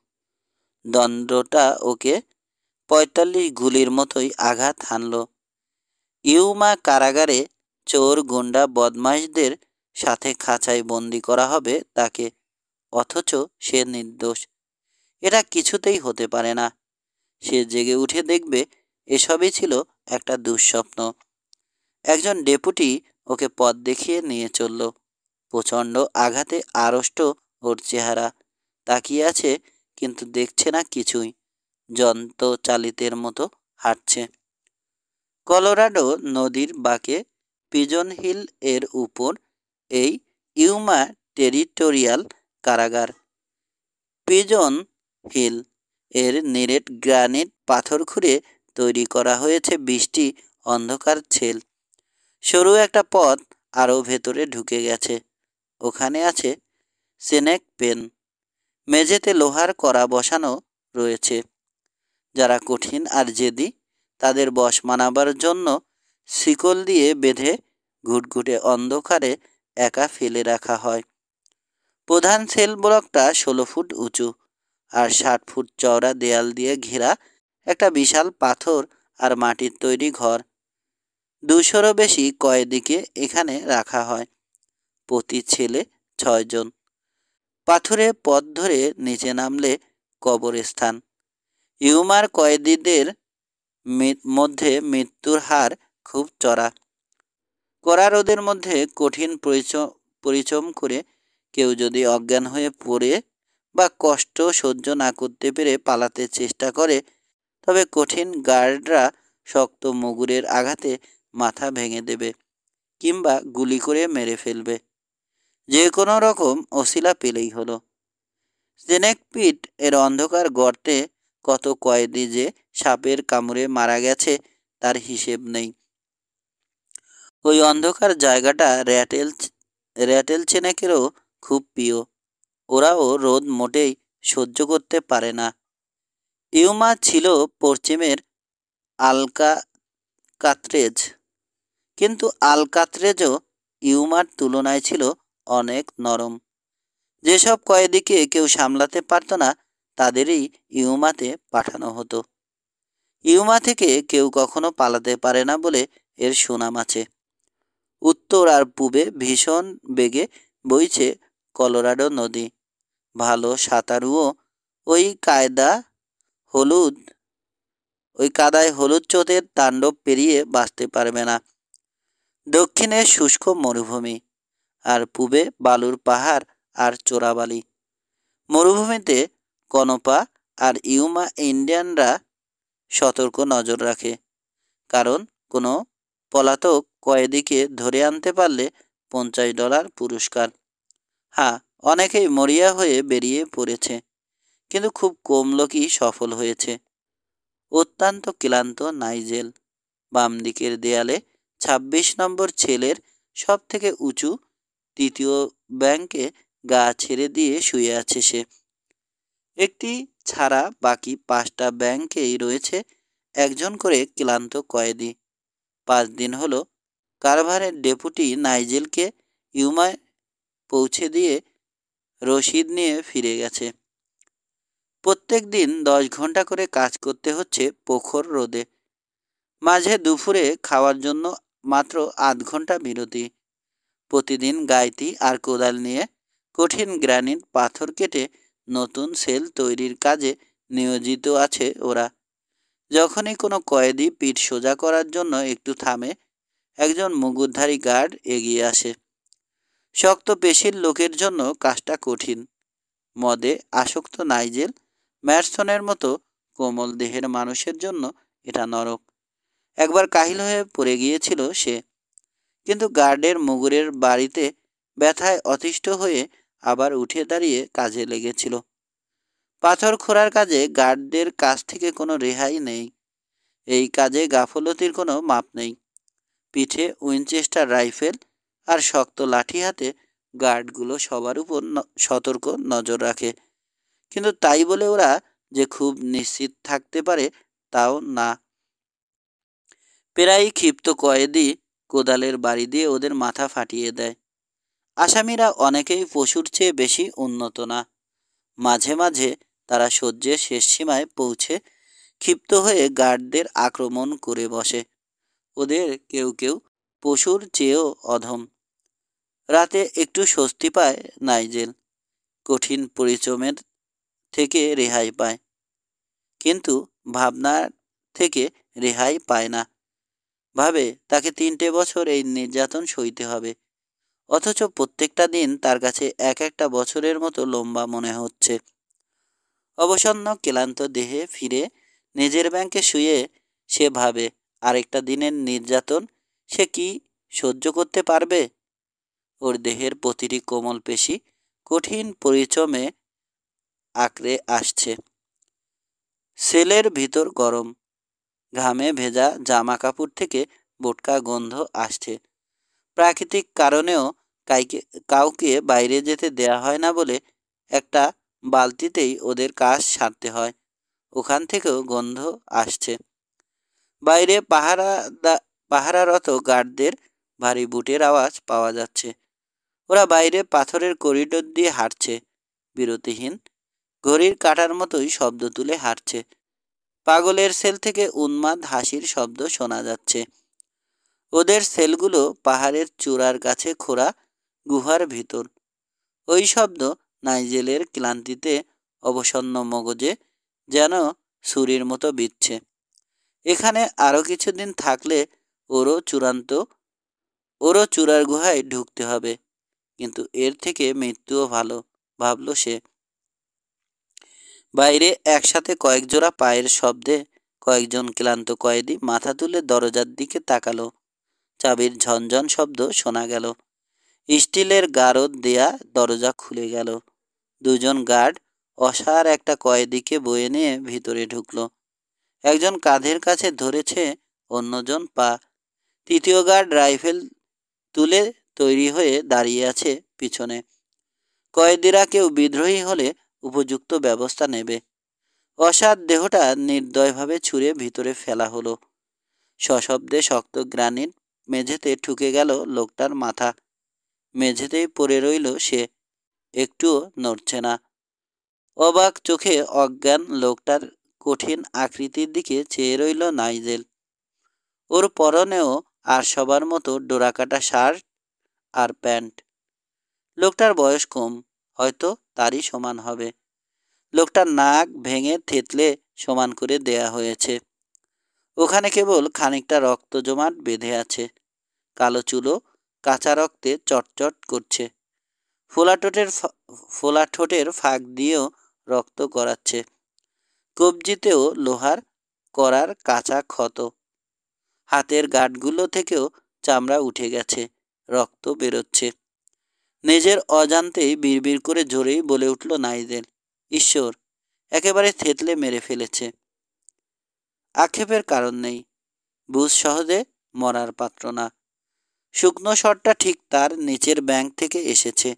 দণ্ডটা ওকে 45 গুলির মতোই আঘাত হানল। ইউমা কারাগারে চোর, গুন্ডা, বদমাইশদের সাথে খাঁচায় বন্দি করা হবে তাকে, অথচ সে নির্দোষ। এটা কিছুতেই হতে পারে না। সে জেগে উঠে দেখবে এসবই ছিল একটা দুঃস্বপ্ন। একজন ডেপুটি ওকে পথ দেখিয়ে নিয়ে চলল। প্রচণ্ড আঘাতে আড়ষ্ট ওর চেহারা। তাকিয়ে আছে, কিন্তু দেখছে না কিছুই। যন্ত্রচালিতের মতো হাঁটছে। কলোরাডো নদীর বাঁকে পিজন হিল এর উপর এই ইউমা টেরিটোরিয়াল কারাগার। পিজন হিল এর নিরেট গ্রানিট পাথর খুঁড়ে তৈরি করা হয়েছে 20টি অন্ধকার ছেল। সরু একটা পথ আরও ভেতরে ঢুকে গেছে। ওখানে আছে সেনেক পেন। মেঝেতে লোহার কড়া বসানো রয়েছে। যারা কঠিন আর জেদি তাদের বশ মানাবার জন্য শিকল দিয়ে বেঁধে ঘুটঘুটে অন্ধকারে একা ফেলে রাখা হয়। প্রধান সেল ব্লকটা 16 ফুট উঁচু আর 60 ফুট চওড়া দেয়াল দিয়ে ঘেরা একটা বিশাল পাথর আর মাটির তৈরি ঘর। 200-রও বেশি কয়েদিকে এখানে রাখা হয়। প্রতি ছেলে 6 জন। পাথুরে পথ ধরে নিচে নামলে কবরস্থান। ইউমার কয়েদিদের মধ্যে মৃত্যুর হার খুব চড়া। কড়া রোদের মধ্যে কঠিন পরিশ্রম করে কেউ যদি অজ্ঞান হয়ে পড়ে বা কষ্ট সহ্য না করতে পেরে পালাতে চেষ্টা করে, তবে কঠিন গার্ডরা শক্ত মুগুরের আঘাতে মাথা ভেঙে দেবে কিংবা গুলি করে মেরে ফেলবে। যে কোনো রকম অশিলা পেলেই হলো। স্নেক পিট এর অন্ধকার গর্তে কত কয়েদি যে সাপের কামড়ে মারা গেছে তার হিসেব নেই। ওই অন্ধকার জায়গাটা র্যাটেল চেনেকেরও খুব প্রিয়। ওরাও রোদ মোটেই সহ্য করতে পারে না। ইউমা ছিল পশ্চিমের আলকাত্রেজ, কিন্তু আলকাত্রেজও ইউমার তুলনায় ছিল অনেক নরম। যেসব কয়েদিকে কেউ সামলাতে পারত না তাদেরই ইউমাতে পাঠানো হতো। ইউমা থেকে কেউ কখনো পালাতে পারে না বলে এর সুনাম আছে। উত্তর আর পূবে ভীষণ বেগে বইছে কলোরাডো নদী। ভালো সাঁতারুও ওই কাদায় হলুদ চোতের তাণ্ডব পেরিয়ে বাঁচতে পারবে না। দক্ষিণে শুষ্ক মরুভূমি, আর পূবে বালুর পাহাড় আর চোরাবালি। মরুভূমিতে কনপা আর ইউমা ইন্ডিয়ানরা সতর্ক নজর রাখে, কারণ কোনো পলাতক কয়েদিকে ধরে আনতে পারলে $50 পুরস্কার। হ্যাঁ, অনেকেই মরিয়া হয়ে বেরিয়ে পড়েছে, কিন্তু খুব কম লোকই সফল হয়েছে। অত্যন্ত ক্লান্ত নাইজেল বাম দিকের দেয়ালে 26 নম্বর ছেলের সব থেকে উঁচু তৃতীয় ব্যাংকে গা ছেড়ে দিয়ে শুয়ে আছে সে। একটি ছাড়া বাকি 5টা ব্যাংকেই রয়েছে একজন করে ক্লান্ত কয়েদি। 5 দিন হলো কারভারের ডেপুটি নাইজেলকে ইউমায় পৌঁছে দিয়ে রসিদ নিয়ে ফিরে গেছে। প্রত্যেক দিন 10 ঘন্টা করে কাজ করতে হচ্ছে প্রখর রোদে। মাঝে দুপুরে খাওয়ার জন্য মাত্র আধ ঘন্টা বিরতি। প্রতিদিন গাইতি আর কোদাল নিয়ে কঠিন গ্রানিট পাথর কেটে নতুন সেল তৈরির কাজে নিয়োজিত আছে ওরা। যখনই কোনো কয়েদি পিঠ সোজা করার জন্য একটু থামে, একজন মুগুরধারী গার্ড এগিয়ে আসে। শক্ত পেশির লোকের জন্য কাজটা কঠিন। মদে আসক্ত নাইজেল ম্যারসনের মতো কোমল দেহের মানুষের জন্য এটা নরক। একবার কাহিল হয়ে পড়ে গিয়েছিল সে, কিন্তু গার্ডের মুগুরের বাড়িতে ব্যথায় অতিষ্ঠ হয়ে আবার উঠে দাঁড়িয়ে কাজে লেগেছিল। পাথর খোঁড়ার কাজে গার্ডদের কাছ থেকে কোনো রেহাই নেই। এই কাজে গাফলতির কোনো মাপ নেই। পিঠে উইনচেস্টার রাইফেল আর শক্ত লাঠি হাতে গার্ডগুলো সবার উপর সতর্ক নজর রাখে। কিন্তু তাই বলে ওরা যে খুব নিশ্চিত থাকতে পারে তাও না। প্রায়ই ক্ষিপ্ত কয়েদি কোদালের বাড়ি দিয়ে ওদের মাথা ফাটিয়ে দেয়। আসামিরা অনেকেই পশুর চেয়ে বেশি উন্নত না। মাঝে মাঝে তারা সহ্যের শেষ সীমায় পৌঁছে ক্ষিপ্ত হয়ে গার্ডদের আক্রমণ করে বসে। ওদের কেউ কেউ পশুর চেয়েও অধম। রাতে একটু স্বস্তি পায় নাইজেল, কঠিন পরিশ্রমের থেকে রেহাই পায়, কিন্তু ভাবনার থেকে রেহাই পায় না। ভাবে তাকে 3টে বছর এই নির্যাতন সইতে হবে, অথচ প্রত্যেকটা দিন তার কাছে এক একটা বছরের মতো লম্বা মনে হচ্ছে। অবসন্ন ক্লান্ত দেহে ফিরে নিজের ব্যাংকে শুয়ে সে ভাবে, আরেকটা দিনের নির্যাতন সে কি সহ্য করতে পারবে? ওর দেহের প্রতিটি কোমল পেশি কঠিন পরিশ্রমে আঁকড়ে আসছে। সেলের ভিতর গরম, ঘামে ভেজা জামা কাপড় থেকে বোটকা গন্ধ আসছে। প্রাকৃতিক কারণেও কাউকে বাইরে যেতে দেয়া হয় না বলে একটা বালতিতেই ওদের কাজ সারতে হয়। ওখান থেকেও গন্ধ আসছে। বাইরে পাহারারত গার্ডদের ভারী বুটের আওয়াজ পাওয়া যাচ্ছে। ওরা বাইরে পাথরের করিডোর দিয়ে হাঁটছে, বিরতিহীন ঘড়ির কাঁটার মতোই শব্দ তুলে হাঁটছে। পাগলের সেল থেকে উন্মাদ হাসির শব্দ শোনা যাচ্ছে। ওদের সেলগুলো পাহাড়ের চূড়ার কাছে খোঁড়া গুহার ভিতর। ওই শব্দ নাইজেলের ক্লান্তিতে অবসন্ন মগজে যেন ছুরির মতো বিচ্ছে। এখানে আরও কিছুদিন থাকলে ওরও চূড়ার গুহায় ঢুকতে হবে, কিন্তু এর থেকে মৃত্যুও ভালো, ভাবল সে। বাইরে একসাথে কয়েক জোড়া পায়ের শব্দে কয়েকজন ক্লান্ত কয়েদি মাথা তুলে দরজার দিকে তাকালো। চাবির ঝনঝন শব্দ শোনা গেল। স্টিলের গারদ দেয়া দরজা খুলে গেল। দুজন গার্ড অসার একটা কয়েদিকে বয়ে নিয়ে ভিতরে ঢুকলো। একজন কাঁধের কাছে ধরেছে, অন্যজন পা। তৃতীয় গার্ড রাইফেল তুলে তৈরি হয়ে দাঁড়িয়ে আছে পিছনে। কয়েদিরা কেউ বিদ্রোহী হলে উপযুক্ত ব্যবস্থা নেবে। অসার দেহটা নির্দয়ভাবে ছুঁড়ে ভিতরে ফেলা হলো। সশব্দে শক্ত গ্রানিট মেঝেতে ঠুকে গেল লোকটার মাথা। মেঝেতেই পড়ে রইল সে, একটুও নড়ছে না। অবাক চোখে অজ্ঞান লোকটার কঠিন আকৃতির দিকে চেয়ে রইল নাইজেল। ওর পরনেও আর সবার মতো ডোরাকাটা শার্ট আর প্যান্ট। লোকটার বয়স কম, হয়তো তারই সমান হবে। লোকটার নাক ভেঙে থেতলে সমান করে দেয়া হয়েছে। ওখানে কেবল খানিকটা রক্ত জমাট বেঁধে আছে। কালো চুলো কাঁচা রক্তে চটচট করছে। ফোলা ঠোঁটের ফাঁক দিয়েও রক্ত গড়াচ্ছে। কবজিতেও লোহার করার কাঁচা ক্ষত। হাতের গাঁটগুলো থেকেও চামড়া উঠে গেছে, রক্ত বেরোচ্ছে। নিজের অজান্তেই বিড়বিড় করে জোরেই বলে উঠল নাইজেল, ঈশ্বর, একেবারে থেতলে মেরে ফেলেছে। আক্ষেপের কারণ নেই, বুঝ সহজে মরার পাত্র না। শুকনো স্বরটা ঠিক তার নিচের ব্যাংক থেকে এসেছে।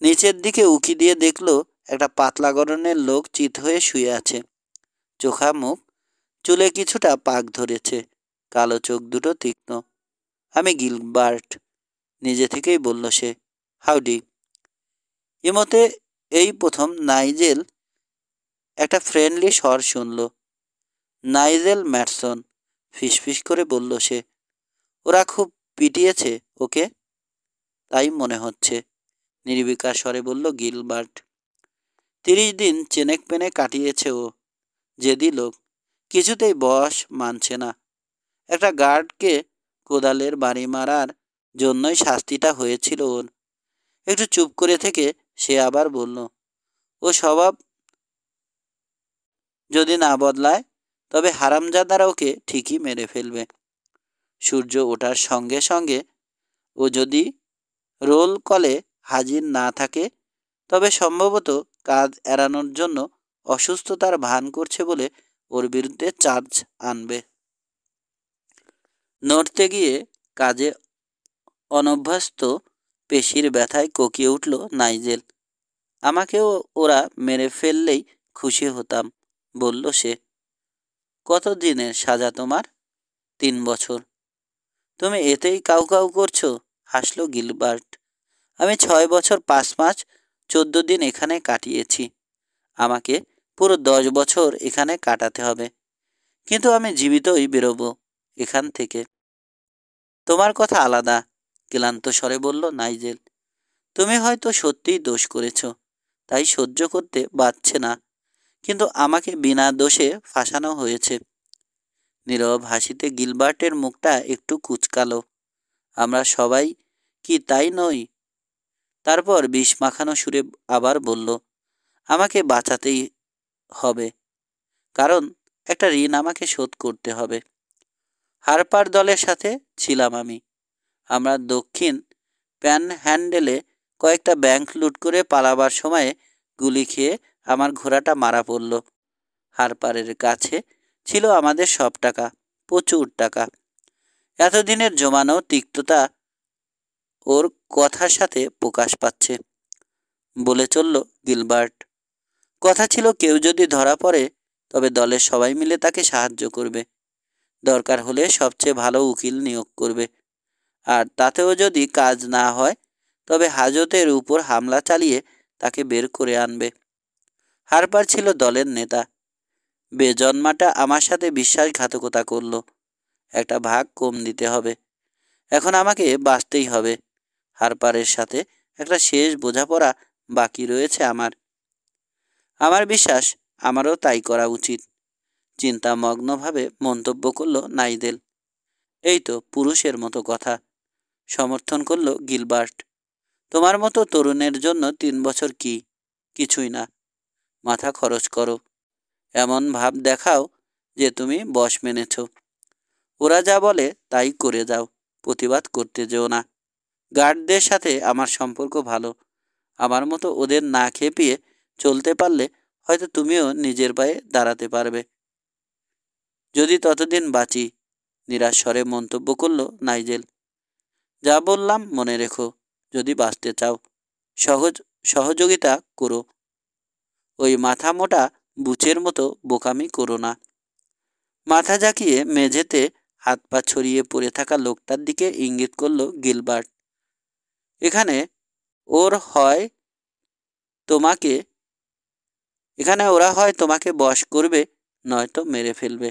নিচের দিকে উকি দিয়ে দেখল একটা পাতলা গড়নের লোক চিত হয়ে শুয়ে আছে। চোখা মুখ, চুলে কিছুটা পাক ধরেছে, কালো চোখ দুটো তীক্ষ্ণ। আমি গিলবার্ট, নিজে থেকেই বলল সে। হাউডি। এমতে এই প্রথম নাইজেল একটা ফ্রেন্ডলি স্বর শুনল। নাইজেল ম্যাটসন, ফিসফিস করে বলল সে। ওরা খুব পিটিয়েছে ওকে? তাই মনে হচ্ছে, নির্বিকার স্বরে বলল গিলবার্ট। 30 দিন চেনেক পেনে কাটিয়েছে ও, জেদি লোক, কিছুতেই বস মানছে না। একটা গার্ডকে কোদালের বাড়ি মারার জন্যই শাস্তিটা হয়েছিল ওর। একটু চুপ করে থেকে সে আবার বলল, ও স্বভাব যদি না বদলায় তবে হারামজাদারা ওকে ঠিকই মেরে ফেলবে। সূর্য ওঠার সঙ্গে সঙ্গে ও যদি রোল কলে হাজির না থাকে তবে সম্ভবত কাজ এড়ানোর জন্য অসুস্থতার ভান করছে বলে ওর বিরুদ্ধে চার্জ আনবে। নড়তে গিয়ে কাজে অনভ্যস্ত পেশির ব্যথায় কোকিয়ে উঠল নাইজেল। আমাকেও ওরা মেরে ফেললেই খুশি হতাম, বলল সে। কত দিনের সাজা তোমার? 3 বছর। তুমি এতেই কাউ কাউ করছো? হাসল গিলবার্ট। আমি 6 বছর 5 মাস 14 দিন এখানে কাটিয়েছি। আমাকে পুরো 10 বছর এখানে কাটাতে হবে, কিন্তু আমি জীবিতই বেরোবো এখান থেকে। তোমার কথা আলাদা, ক্লান্ত স্বরে বলল নাইজেল। তুমি হয়তো সত্যিই দোষ করেছ, তাই সহ্য করতে পারছে না, কিন্তু আমাকে বিনা দোষে ফাঁসানো হয়েছে। নীরব হাসিতে গিলবার্টের মুখটা একটু কুঁচকালো। আমরা সবাই কি তাই নই? তারপর বিষ মাখানো সুরে আবার বলল, আমাকে বাঁচাতেই হবে, কারণ একটা ঋণ আমাকে শোধ করতে হবে। হারপার দলের সাথে ছিলাম আমি। আমরা দক্ষিণ প্যানহ্যান্ডেলে কয়েকটা ব্যাংক লুট করে পালাবার সময়ে গুলি খেয়ে আমার ঘোড়াটা মারা পড়ল। হারপারের কাছে ছিল আমাদের সব টাকা, প্রচুর টাকা। এতদিনের জমানো তিক্ততা ওর কথার সাথে প্রকাশ পাচ্ছে। বলে চলল গিলবার্ট। কথা ছিল কেউ যদি ধরা পড়ে তবে দলের সবাই মিলে তাকে সাহায্য করবে। দরকার হলে সবচেয়ে ভালো উকিল নিয়োগ করবে। আর তাতেও যদি কাজ না হয় তবে হাজতের উপর হামলা চালিয়ে তাকে বের করে আনবে। হারপার ছিল দলের নেতা। বেজন্মাটা আমার সাথে বিশ্বাসঘাতকতা করলো। একটা ভাগ কম দিতে হবে। এখন আমাকে বাঁচতেই হবে। হারপারের সাথে একটা শেষ বোঝাপড়া বাকি রয়েছে আমার। আমার বিশ্বাস আমারও তাই করা উচিত, চিন্তামগ্নভাবে মন্তব্য করল নাইজেল। এই তো পুরুষের মতো কথা, সমর্থন করল গিলবার্ট। তোমার মতো তরুণের জন্য 3 বছর কি কিছুই না। মাথা খরচ করো, এমন ভাব দেখাও যে তুমি বশ মেনেছ। ওরা যা বলে তাই করে যাও, প্রতিবাদ করতে যেও না। গার্ডদের সাথে আমার সম্পর্ক ভালো। আমার মতো ওদের না খেপিয়ে চলতে পারলে হয়তো তুমিও নিজের পায়ে দাঁড়াতে পারবে। যদি ততদিন বাঁচি, নিরাশ স্বরে মন্তব্য করল নাইজেল। যা বললাম মনে রেখো, যদি বাঁচতে চাও সহযোগিতা করো। ওই মাথা মোটা বুচের মতো বোকামি করো না। মাথা ঝাঁকিয়ে মেঝেতে হাত পা ছড়িয়ে পড়ে থাকা লোকটার দিকে ইঙ্গিত করল গিলবার্ট। এখানে ওরা হয় তোমাকে বশ করবে, নয়তো মেরে ফেলবে।